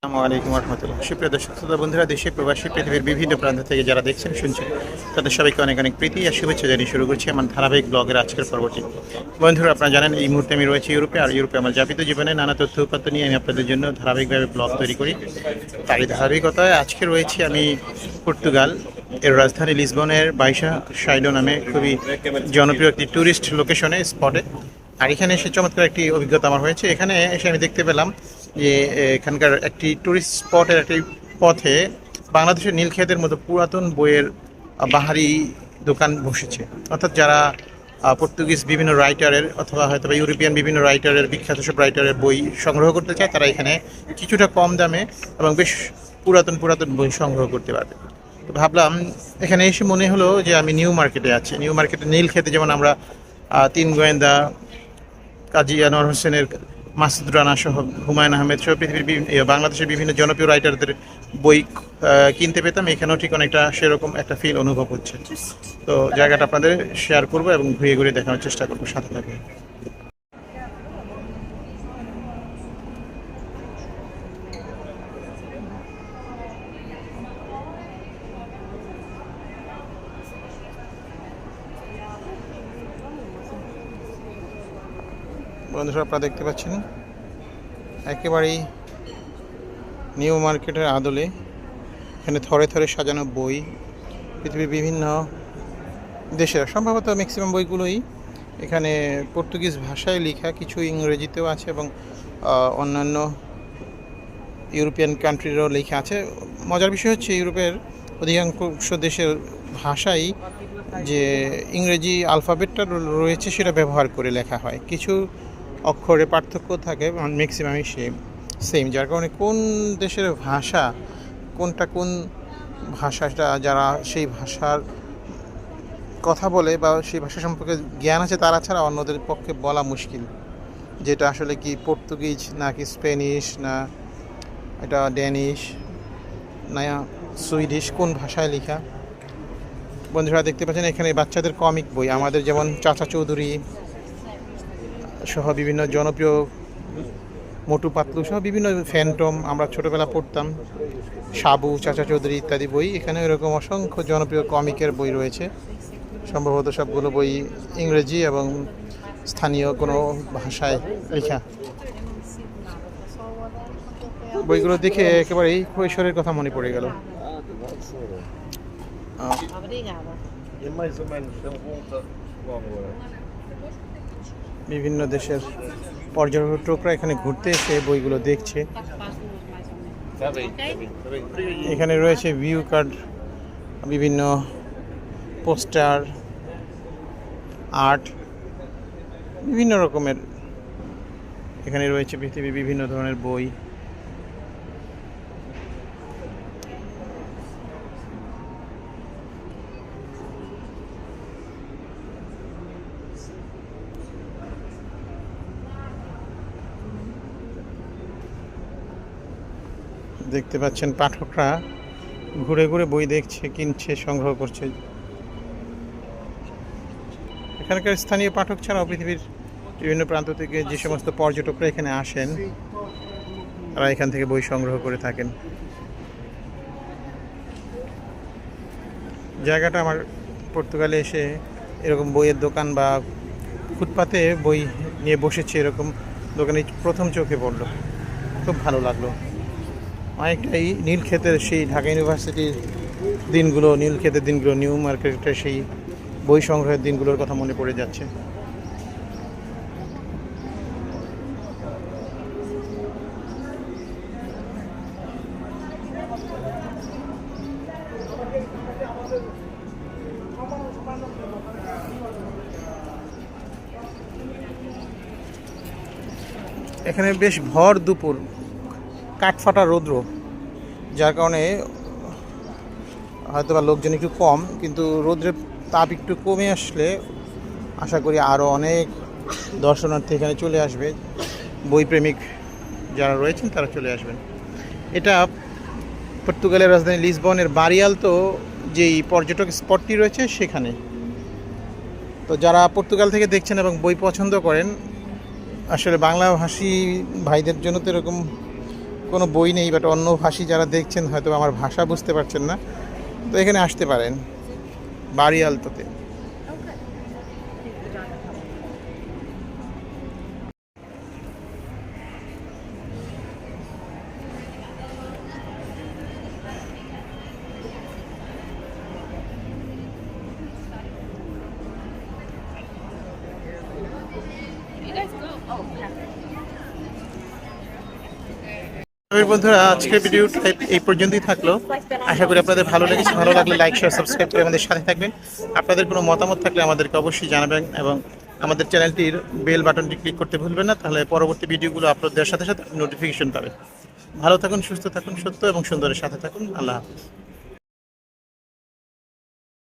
আসসালামু আলাইকুম রহমতুল্লাহ। সুপ্রিয় দর্শক শ্রোতা বন্ধুরা, দেশে প্রবাসী পৃথিবীর বিভিন্ন প্রান্ত থেকে যারা দেখছেন শুনছেন তাদের সবাইকে অনেক অনেক প্রীতি আর শুভেচ্ছা জানিয়ে শুরু করছি আমার ধারাবাহিক ব্লগের আজকের পর্বটি। বন্ধুরা, আপনারা জানেন এই মুহূর্তে আমি রয়েছি ইউরোপে, আর ইউরোপে আমার যাপিত জীবনে নানা তথ্য উপাত্ত নিয়ে আমি আপনাদের জন্য ধারাবাহিকভাবে ব্লগ তৈরি করি। তারই ধারাবাহিকতায় আজকে রয়েছি আমি পর্তুগাল এর রাজধানী লিসবনের বাইশা সাইডো নামে খুবই জনপ্রিয় একটি ট্যুরিস্ট লোকেশনে স্পটে। আর এখানে এসে চমৎকার একটি অভিজ্ঞতা আমার হয়েছে। এখানে এসে আমি দেখতে পেলাম যে এখানকার একটি ট্যুরিস্ট স্পটের একটি পথে বাংলাদেশের নীলক্ষেতের মতো পুরাতন বইয়ের বাহারি দোকান বসেছে। অর্থাৎ যারা পর্তুগিজ বিভিন্ন রাইটারের অথবা হয়তো বা ইউরোপিয়ান বিভিন্ন রাইটারের, বিখ্যাত সব রাইটারের বই সংগ্রহ করতে চায়, তারা এখানে কিছুটা কম দামে এবং বেশ পুরাতন পুরাতন বই সংগ্রহ করতে পারবে। তো ভাবলাম এখানে এসে মনে হলো যে আমি নিউ মার্কেটে আছি। নিউ মার্কেটে নীলক্ষেতে যেমন আমরা তিন গোয়েন্দা, কাজী আনোয়ার হোসেনের, মাসুদ রানা সহ, হুমায়ুন আহমেদ সহ পৃথিবীর বাংলাদেশের বিভিন্ন জনপ্রিয় রাইটারদের বই কিনতে পেতাম, এখানেও ঠিক অনেকটা সেরকম একটা ফিল অনুভব হচ্ছে। তো জায়গাটা আপনাদের শেয়ার করবো এবং ঘুরে ঘুরে দেখানোর চেষ্টা করবো, সাথে থাকবে। বন্ধুরা, আপনারা দেখতে পাচ্ছেন একেবারেই নিউ মার্কেটের আদলে এখানে থরে থরে সাজানো বই, পৃথিবীর বিভিন্ন দেশের সম্ভবত ম্যাক্সিমাম বইগুলোই এখানে পর্তুগিজ ভাষায় লেখা, কিছু ইংরেজিতেও আছে এবং অন্যান্য ইউরোপিয়ান কান্ট্রিরও লেখা আছে। মজার বিষয় হচ্ছে ইউরোপের অধিকাংশ দেশের ভাষাই যে ইংরেজি আলফাবেটটা রয়েছে সেটা ব্যবহার করে লেখা হয়, কিছু অক্ষরে পার্থক্য থাকে, ম্যাক্সিমামই সেম, যার কারণে কোন দেশের ভাষা কোনটা, কোন ভাষাটা যারা সেই ভাষার কথা বলে বা সেই ভাষা সম্পর্কে জ্ঞান আছে তারা ছাড়া অন্যদের পক্ষে বলা মুশকিল, যেটা আসলে কি পর্তুগিজ নাকি স্প্যানিশ, না এটা ড্যানিশ, না সুইডিশ, কোন ভাষায় লেখা। বন্ধুরা দেখতে পাচ্ছেন এখানে বাচ্চাদের কমিক বই, আমাদের যেমন চাচা চৌধুরী সহ বিভিন্ন জনপ্রিয়, মোটু পাতলু সহ বিভিন্ন ফ্যান্টম আমরা ছোটোবেলা পড়তাম, সাবু, চাচা চৌধুরী ইত্যাদি বই। এখানে এরকম অসংখ্য জনপ্রিয় কমিকের বই রয়েছে, সম্ভবত সবগুলো বই ইংরেজি এবং স্থানীয় কোনো ভাষায় লেখা। বইগুলো দেখে একেবারেই কৈশোরের কথা মনে পড়ে গেল। বিভিন্ন দেশের পর্যটকরা এখানে ঘুরতে এসে বইগুলো দেখছে। এখানে রয়েছে ভিউ কার্ড, বিভিন্ন পোস্টার, আর্ট, বিভিন্ন রকমের এখানে রয়েছে পৃথিবীর বিভিন্ন ধরনের বই। দেখতে পাচ্ছেন পাঠকরা ঘুরে ঘুরে বই দেখছে, কিনছে, সংগ্রহ করছে। এখানকার স্থানীয় পাঠক ছাড়াও পৃথিবীর বিভিন্ন প্রান্ত থেকে যে সমস্ত পর্যটকরা এখানে আসেন তারা এখান থেকে বই সংগ্রহ করে থাকেন। জায়গাটা আমার পর্তুগালে এসে এরকম বইয়ের দোকান বা ফুটপাতে বই নিয়ে বসেছে এরকম দোকানে প্রথম চোখে পড়লো, খুব ভালো লাগলো। অনেকটাই নীলক্ষেতের সেই ঢাকা ইউনিভার্সিটির দিনগুলো, নীলক্ষেতের দিনগুলো, নিউ মার্কেটের সেই বই সংগ্রহের দিনগুলোর কথা মনে পড়ে যাচ্ছে। এখানে বেশ ভর দুপুর, কাঠফাটা রৌদ্র, যার কারণে হয়তো বা লোকজন একটু কম, কিন্তু রৌদ্রের তাপ একটু কমে আসলে আশা করি আরও অনেক দর্শনার্থী এখানে চলে আসবে, বইপ্রেমিক যারা রয়েছেন তারা চলে আসবেন। এটা পর্তুগালের রাজধানী লিসবনের বারিয়ালতো যেই পর্যটক স্পটটি রয়েছে সেখানে। তো যারা পর্তুগাল থেকে দেখছেন এবং বই পছন্দ করেন, আসলে বাংলাভাষী ভাইদের জন্য তো এরকম কোনো বই নেই, বাট অন্য ভাষী যারা দেখছেন হয়তো আমার ভাষা বুঝতে পারছেন না, তো এখানে আসতে পারেন বাড়ি আলতোতে। বন্ধুরা, আজকের ভিডিওটা এই পর্যন্তই থাকলো। আশা করি আপনাদের ভালো লেগেছে। ভালো লাগলে লাইক শেয়ার সাবস্ক্রাইব করে আমাদের সাথে থাকবেন। আপনাদের কোনো মতামত থাকলে আমাদেরকে অবশ্যই জানাবেন এবং আমাদের চ্যানেলটির বেল বাটনটি ক্লিক করতে ভুলবেন না, তাহলে পরবর্তী ভিডিওগুলো আপলোড দেওয়ার সাথে সাথে নোটিফিকেশন পাবেন। ভালো থাকুন, সুস্থ থাকুন, সত্য এবং সুন্দরের সাথে থাকুন। আল্লাহ হাফিজ।